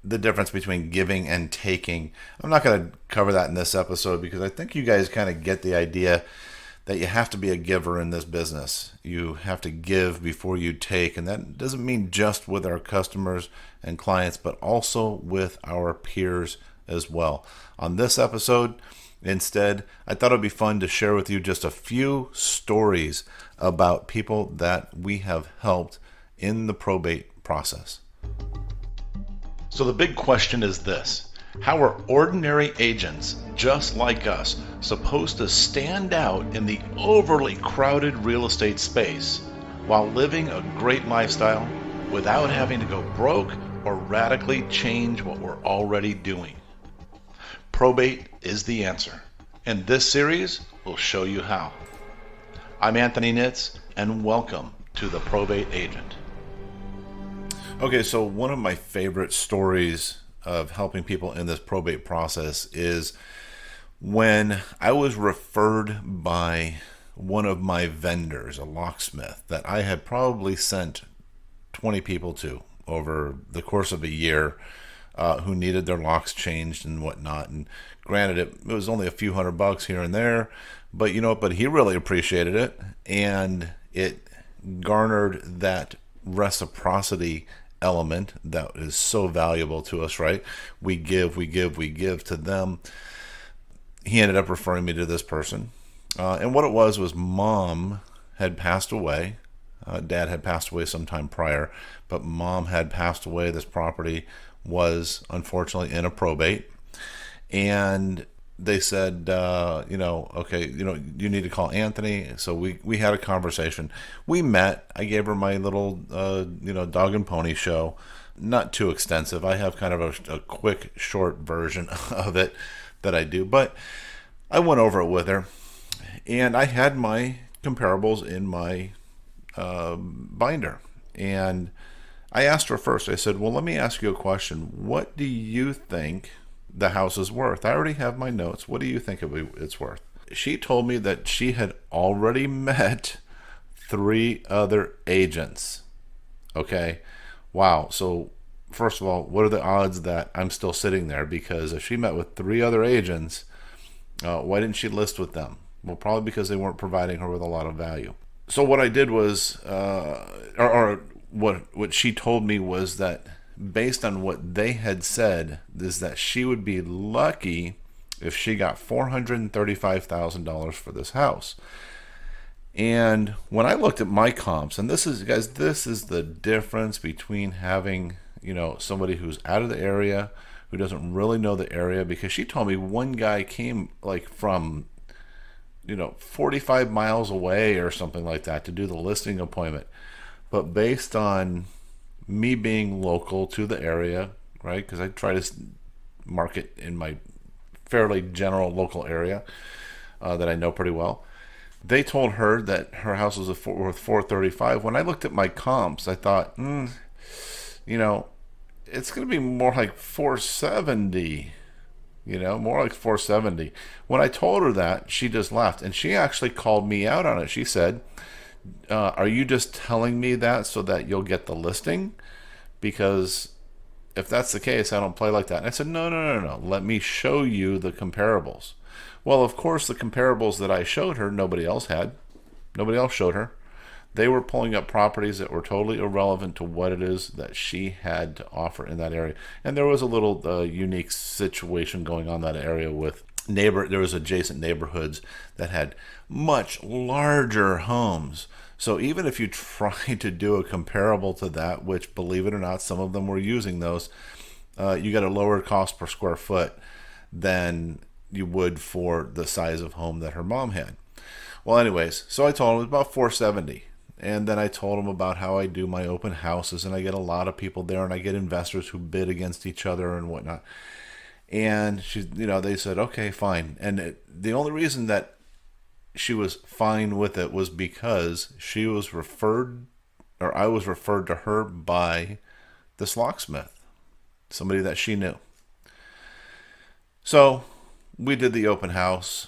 the difference between giving and taking. I'm not going to cover that in this episode because I think you guys kind of get the idea that you have to be a giver in this business. You have to give before you take, and that doesn't mean just with our customers and clients, but also with our peers as well. On this episode, instead, I thought it'd be fun to share with you just a few stories about people that we have helped in the probate process. So the big question is this: how are ordinary agents just like us supposed to stand out in the overly crowded real estate space while living a great lifestyle without having to go broke or radically change what we're already doing? Probate is the answer, and this series will show you how. I'm Anthony Nitz, and welcome to the Probate Agent. Okay, so one of my favorite stories of helping people in this probate process is when I was referred by one of my vendors, a locksmith, that I had probably sent 20 people to over the course of a year who needed their locks changed and whatnot. And granted, it was only a few $100 here and there, but but he really appreciated it, and it garnered that reciprocity element that is so valuable to us, right? We give to them. He ended up referring me to this person. And what it was mom had passed away. Dad had passed away sometime prior, but mom had passed away. This property was unfortunately in a probate. And they said, okay, you need to call Anthony. So we had a conversation. We met. I gave her my little, dog and pony show. Not too extensive. I have kind of a quick, short version of it that I do. But I went over it with her. And I had my comparables in my binder. And I asked her first. I said, well, let me ask you a question. What do you think the house is worth? I already have my notes. What do you think it's worth? She told me that she had already met 3 other agents. Okay. Wow. So first of all, what are the odds that I'm still sitting there? Because if she met with 3 other agents, why didn't she list with them? Well, probably because they weren't providing her with a lot of value. So what I did was, what she told me was that based on what they had said, is that she would be lucky if she got $435,000 for this house. And when I looked at my comps, and this is the difference between having, somebody who's out of the area, who doesn't really know the area, because she told me one guy came like from 45 miles away or something like that to do the listing appointment. But based on me being local to the area, right? Because I try to market in my fairly general local area that I know pretty well. They told her that her house was worth $435. When I looked at my comps, I thought, it's going to be more like $470. More like $470. When I told her that, she just laughed, and she actually called me out on it. She said, are you just telling me that so that you'll get the listing? Because if that's the case, I don't play like that. And I said, no. Let me show you the comparables. Well, of course, the comparables that I showed her, nobody else had. Nobody else showed her. They were pulling up properties that were totally irrelevant to what it is that she had to offer in that area. And there was a little unique situation going on in that area with there was adjacent neighborhoods that had much larger homes. So even if you try to do a comparable to that, which, believe it or not, some of them were using those, you got a lower cost per square foot than you would for the size of home that her mom had. Well, anyways, so I told him it was about $470. And then I told him about how I do my open houses, and I get a lot of people there, and I get investors who bid against each other and whatnot. And they said, okay, fine. And the only reason that she was fine with it was because she was referred, or I was referred to her by this locksmith, somebody that she knew. So we did the open house.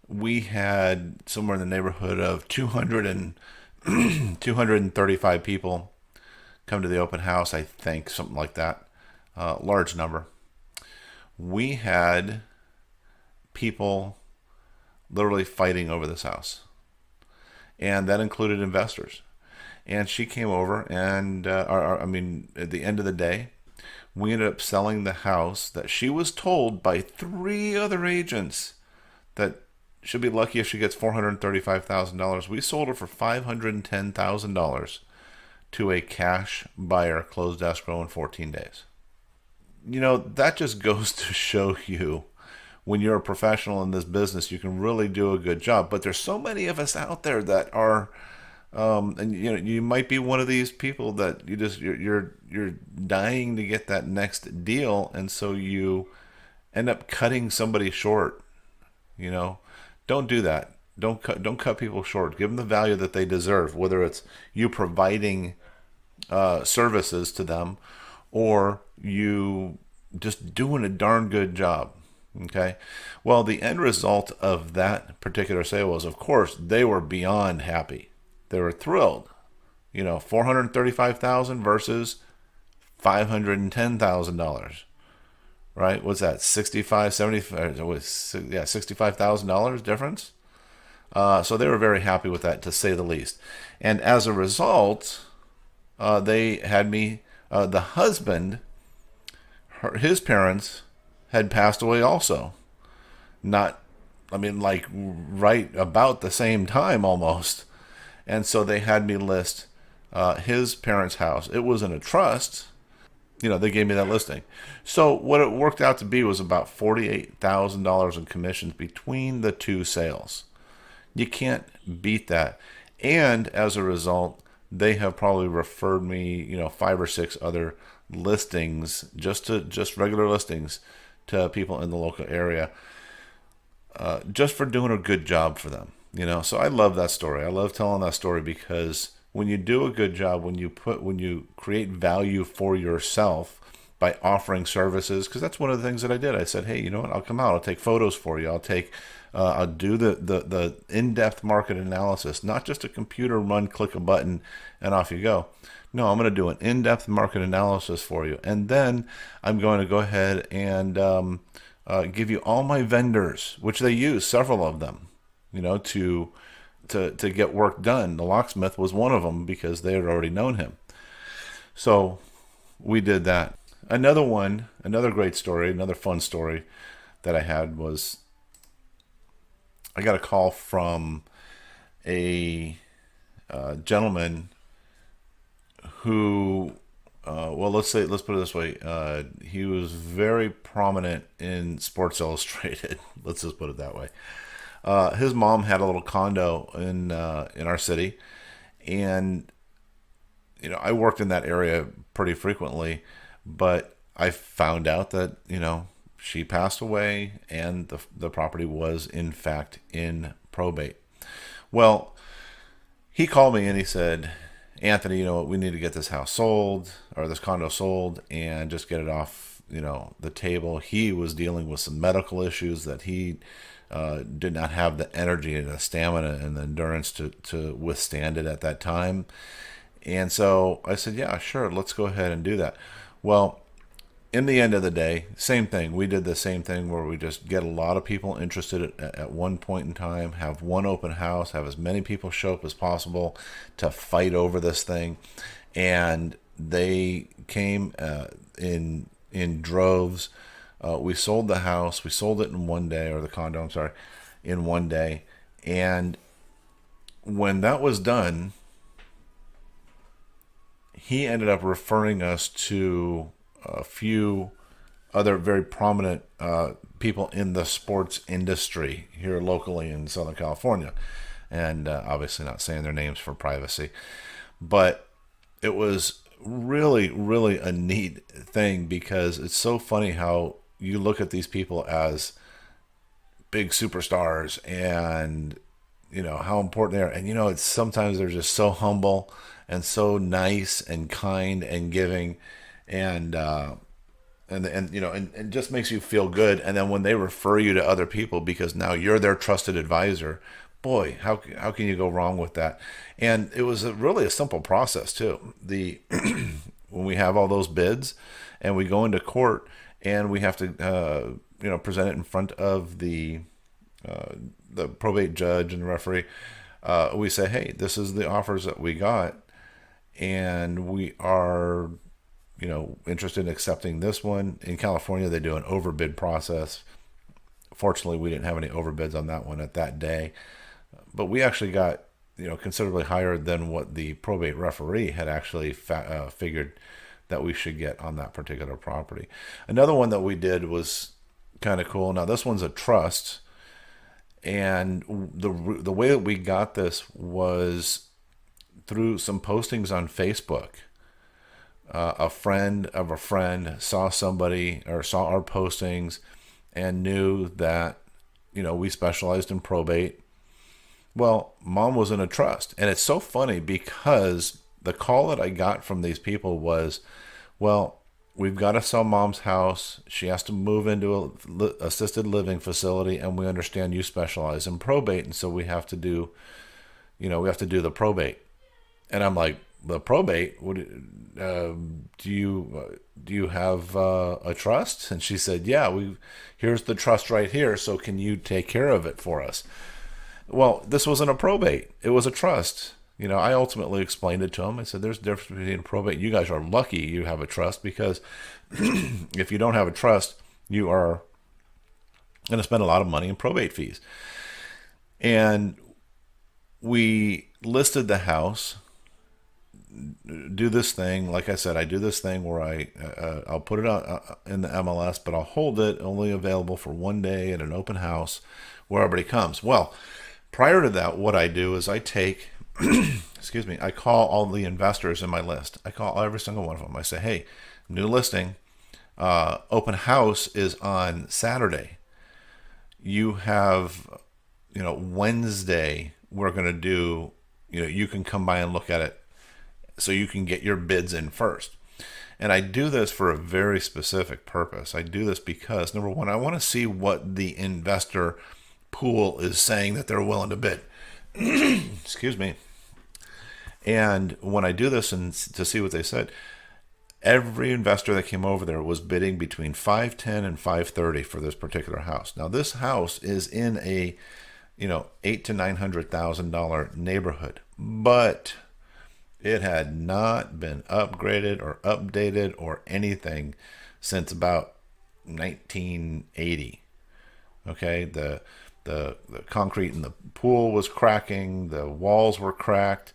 We had somewhere in the neighborhood of 235 people come to the open house, I think, something like that. large number. We had people literally fighting over this house, and that included investors. And she came over, and at the end of the day, we ended up selling the house that she was told by 3 other agents that she'll be lucky if she gets $435,000. We sold her for $510,000 to a cash buyer, closed escrow in 14 days. That just goes to show you, when you're a professional in this business, you can really do a good job. But there's so many of us out there that are, and you might be one of these people that you're dying to get that next deal, and so you end up cutting somebody short. Don't do that. Don't cut people short. Give them the value that they deserve, whether it's you providing services to them, or you just doing a darn good job. Okay. Well, the end result of that particular sale was, of course, they were beyond happy. They were thrilled. $435,000 versus $510,000. Right? What's that? $65,000 difference. So they were very happy with that, to say the least. And as a result, they had me. The husband, his parents had passed away also. Right about the same time almost. And so they had me list his parents' house. It was in a trust. They gave me that listing. So what it worked out to be was about $48,000 in commissions between the two sales. You can't beat that. And as a result, they have probably referred me, 5 or 6 other listings, just regular listings, to people in the local area, just for doing a good job for them. So I love that story. I love telling that story, because when you do a good job, when you create value for yourself by offering services, because that's one of the things that I did. I said, hey, you know what? I'll come out. I'll take photos for you. I'll do the in-depth market analysis, not just a computer run, click a button, and off you go. No, I'm going to do an in-depth market analysis for you, and then I'm going to go ahead and give you all my vendors, which they use, several of them, to get work done. The locksmith was one of them, because they had already known him. So we did that. Another great story, another fun story that I had was, I got a call from a gentleman who, let's put it this way. He was very prominent in Sports Illustrated. Let's just put it that way. His mom had a little condo in our city, and I worked in that area pretty frequently, but I found out that she passed away, and the property was in fact in probate. Well, he called me and he said, Anthony, we need to get this house sold, or this condo sold, and just get it off the table. He was dealing with some medical issues that he did not have the energy and the stamina and the endurance to withstand it at that time. And so I said, yeah, sure, let's go ahead and do that. Well, in the end of the day, same thing. We did the same thing where we just get a lot of people interested at one point in time, have one open house, have as many people show up as possible to fight over this thing. And they came in droves. We sold the house. We sold it in one day, or the condo, I'm sorry, in one day. And when that was done, he ended up referring us to a few other very prominent people in the sports industry here locally in Southern California. And obviously not saying their names for privacy. But it was really, really a neat thing, because it's so funny how you look at these people as big superstars and how important they are, and it's sometimes they're just so humble and so nice and kind and giving, and just makes you feel good. And then when they refer you to other people, because now you're their trusted advisor, boy, how can you go wrong with that? And it was really a simple process too. when we have all those bids and we go into court and we have to present it in front of the probate judge and referee, we say, hey, this is the offers that we got, and we are interested in accepting this one. In California, they do an overbid process. Fortunately, we didn't have any overbids on that one at that day, but we actually got considerably higher than what the probate referee had actually figured that we should get on that particular property. Another one that we did was kind of cool. Now this one's a trust, and the way that we got this was through some postings on Facebook. A friend of a friend saw somebody or saw our postings and knew that we specialized in probate. Well, Mom was in a trust, and it's so funny because the call that I got from these people was, well, we've got to sell Mom's house. She has to move into a assisted living facility, and we understand you specialize in probate, and so we have to do the probate. And I'm like, the probate? What do you have a trust? And she said, yeah, here's the trust right here. So can you take care of it for us? Well, this wasn't a probate. It was a trust. I ultimately explained it to them. I said, there's a difference between a probate. You guys are lucky you have a trust, because if you don't have a trust, you are going to spend a lot of money in probate fees. And we listed the house, do this thing. Like I said, I do this thing where I'll put it out in the MLS, but I'll hold it only available for one day at an open house where everybody comes. Well, prior to that, what I do is I take, I call all the investors in my list. I call every single one of them. I say, hey, new listing, open house is on Saturday. You have, Wednesday, we're going to do, you can come by and look at it so you can get your bids in first. And I do this for a very specific purpose. I do this because, number one, I want to see what the investor pool is saying that they're willing to bid. Excuse me. And when I do this and to see what they said, every investor that came over there was bidding between $510 and $530 for this particular house. Now, this house is in a $800,000 to $900,000 neighborhood, but it had not been upgraded or updated or anything since about 1980. Okay, the concrete in the pool was cracking, the walls were cracked.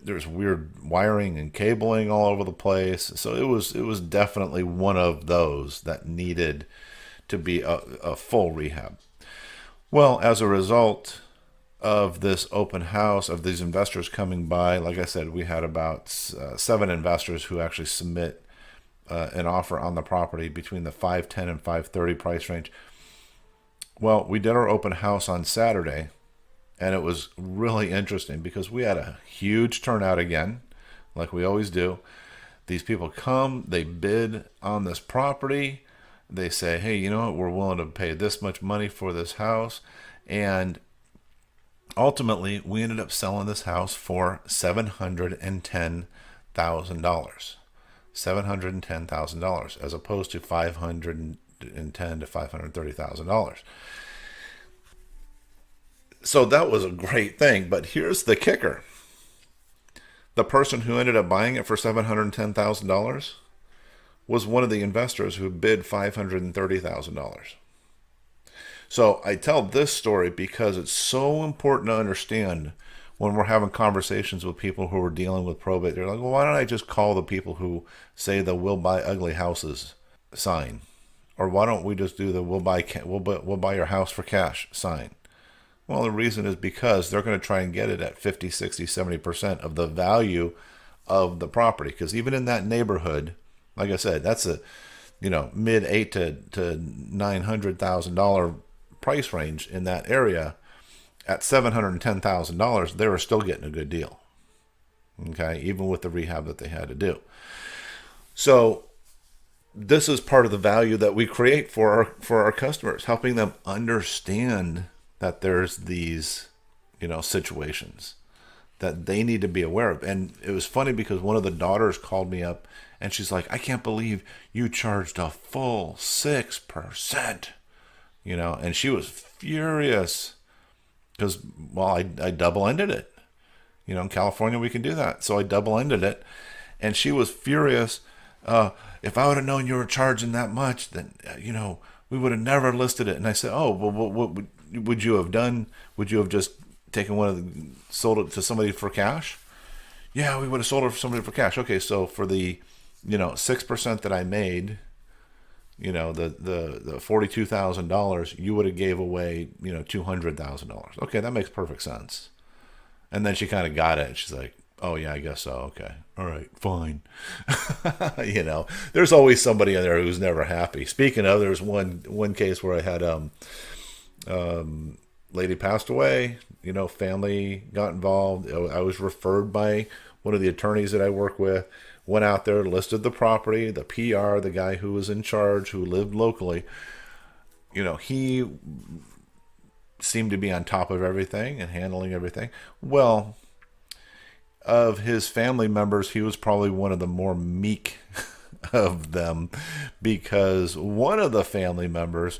There's weird wiring and cabling all over the place. So it was definitely one of those that needed to be a full rehab. Well, as a result of this open house, of these investors coming by, like I said, we had about 7 investors who actually submit an offer on the property between the $510 and $530 price range. Well, we did our open house on Saturday, and it was really interesting because we had a huge turnout again, like we always do. These people come, they bid on this property. They say, hey, you know what, we're willing to pay this much money for this house. And ultimately, we ended up selling this house for $710,000. $710,000 as opposed to $510,000 to $530,000. So that was a great thing. But here's the kicker. The person who ended up buying it for $710,000 was one of the investors who bid $530,000. So I tell this story because it's so important to understand when we're having conversations with people who are dealing with probate. They're like, well, why don't I just call the people who say the "we'll buy ugly houses" sign? Or why don't we just do the we'll buy your house for cash" sign? Well, the reason is because they're going to try and get it at 50, 60, 70% of the value of the property. Because even in that neighborhood, like I said, that's a mid $800,000 to $900,000 price range in that area. At $710,000, they were still getting a good deal. Okay, even with the rehab that they had to do. So this is part of the value that we create for our customers, helping them understand that there's these situations that they need to be aware of. And it was funny because one of the daughters called me up and she's like, I can't believe you charged a full 6%, and she was furious because, well, I double-ended it. In California we can do that. So I double-ended it and she was furious. If I would have known you were charging that much, then, we would have never listed it. And I said, oh, well, what would you have done? Would you have just taken sold it to somebody for cash? Yeah, we would have sold it for somebody for cash. Okay, so for the, 6% that I made, the $42,000, you would have gave away, $200,000. Okay, that makes perfect sense. And then she kind of got it. She's like, oh yeah, I guess so. Okay. All right, fine. There's always somebody in there who's never happy. Speaking of, there's one case where I had lady passed away, family got involved. I was referred by one of the attorneys that I work with, went out there, listed the property, the PR, the guy who was in charge, who lived locally, he seemed to be on top of everything and handling everything. Well, of his family members, he was probably one of the more meek of them, because one of the family members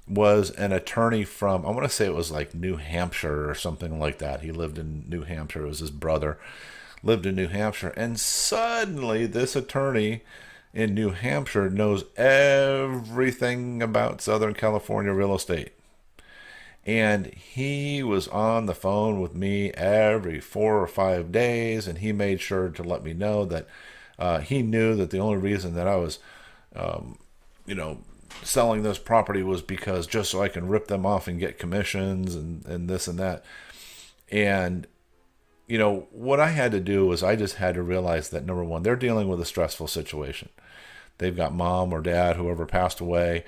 was an attorney from, I want to say it was like New Hampshire or something like that. He lived in New Hampshire. It was his brother lived in New Hampshire. And suddenly this attorney in New Hampshire knows everything about Southern California real estate. And he was on the phone with me every 4 or 5 days, and he made sure to let me know that he knew that the only reason that I was, selling this property was because just so I can rip them off and get commissions and this and that. And, what I had to do was I just had to realize that, number one, they're dealing with a stressful situation. They've got mom or dad, whoever passed away.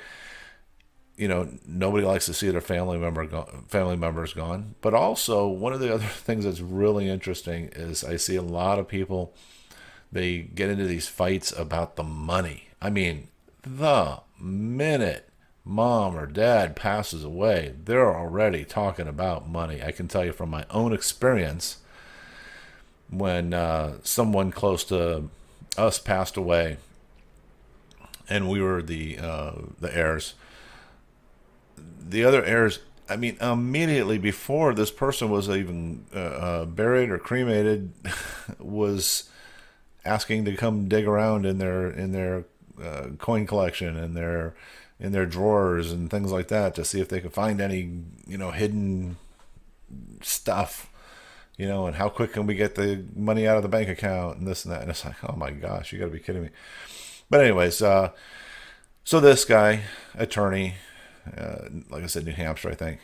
Nobody likes to see their family members gone. But also, one of the other things that's really interesting is I see a lot of people, they get into these fights about the money. I mean, the minute mom or dad passes away, they're already talking about money. I can tell you from my own experience, when someone close to us passed away, and we were the heirs. The other heirs, I mean, immediately before this person was even buried or cremated, was asking to come dig around in their coin collection and in their drawers and things like that to see if they could find any hidden stuff, and how quick can we get the money out of the bank account and this and that. And it's like, oh my gosh, you got to be kidding me. But anyways, so this guy, attorney, like I said, New Hampshire, I think,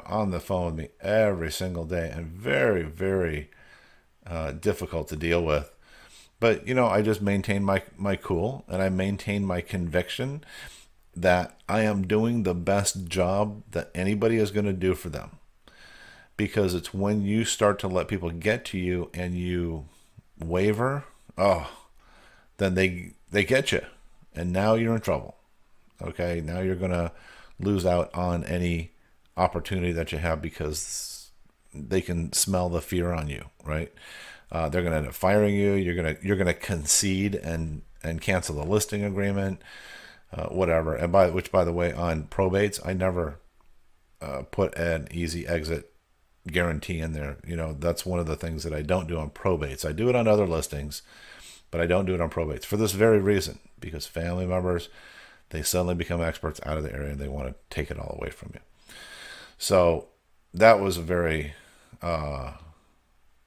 on the phone with me every single day, and very, very difficult to deal with. But, I just maintain my cool, and I maintain my conviction that I am doing the best job that anybody is going to do for them. Because it's when you start to let people get to you and you waver, then they get you. And now you're in trouble. Okay, now you're going to lose out on any opportunity that you have because they can smell the fear on you, right? They're going to end up firing you. You're going to concede and cancel the listing agreement, whatever. And by the way, on probates, I never put an easy exit guarantee in there. That's one of the things that I don't do on probates. I do it on other listings, but I don't do it on probates for this very reason, because family members, they suddenly become experts out of the area and they want to take it all away from you. So that was a very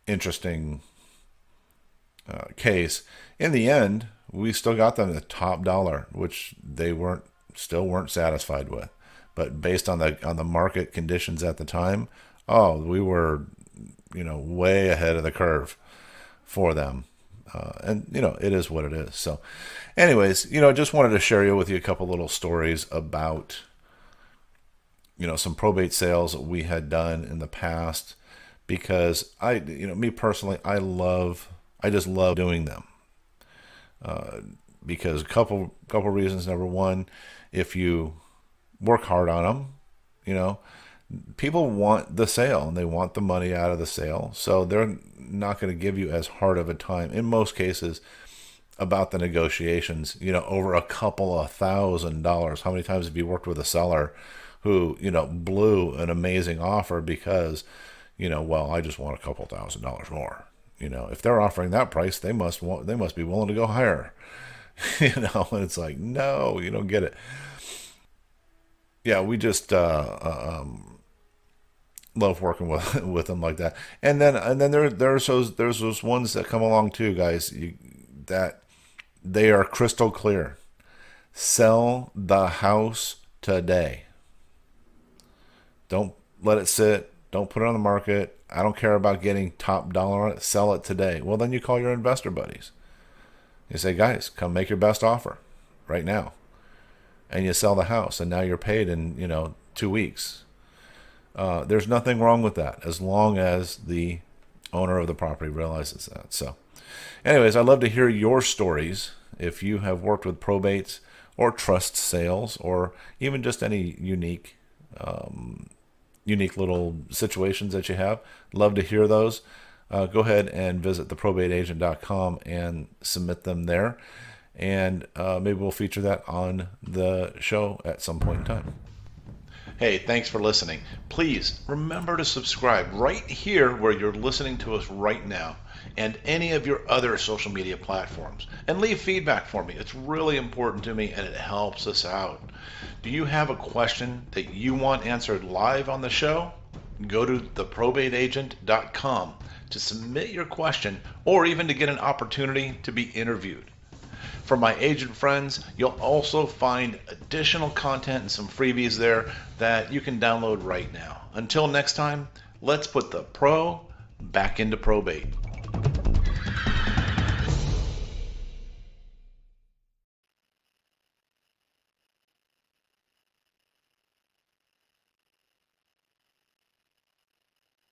interesting case. In the end, we still got them the top dollar, which they still weren't satisfied with. But based on the market conditions at the time, we were, way ahead of the curve for them. And it is what it is. So anyways, just wanted to share with you a couple little stories about, some probate sales that we had done in the past, because me personally, I just love doing them. Because a couple reasons. Number one, if you work hard on them, People want the sale and they want the money out of the sale. So they're not going to give you as hard of a time in most cases about the negotiations, over a couple of $1,000s. How many times have you worked with a seller who, blew an amazing offer because, well, I just want a couple $1,000s more. If they're offering that price, they must be willing to go higher. And it's like, no, you don't get it. Yeah, we just love working with with them like that. And then there's those ones that come along too, guys. That they are crystal clear. Sell the house today. Don't let it sit. Don't put it on the market. I don't care about getting top dollar on it. Sell it today. Well, then you call your investor buddies. You say, guys, come make your best offer right now. And you sell the house, and now you're paid in 2 weeks. There's nothing wrong with that as long as the owner of the property realizes that. So anyways, I'd love to hear your stories if you have worked with probates or trust sales or even just any unique little situations that you have. Love to hear those. Go ahead and visit theprobateagent.com and submit them there. And maybe we'll feature that on the show at some point in time. Hey, thanks for listening. Please remember to subscribe right here where you're listening to us right now and any of your other social media platforms. And leave feedback for me. It's really important to me and it helps us out. Do you have a question that you want answered live on the show? Go to theprobateagent.com to submit your question or even to get an opportunity to be interviewed. For my agent friends, you'll also find additional content and some freebies there that you can download right now. Until next time, let's put the pro back into probate.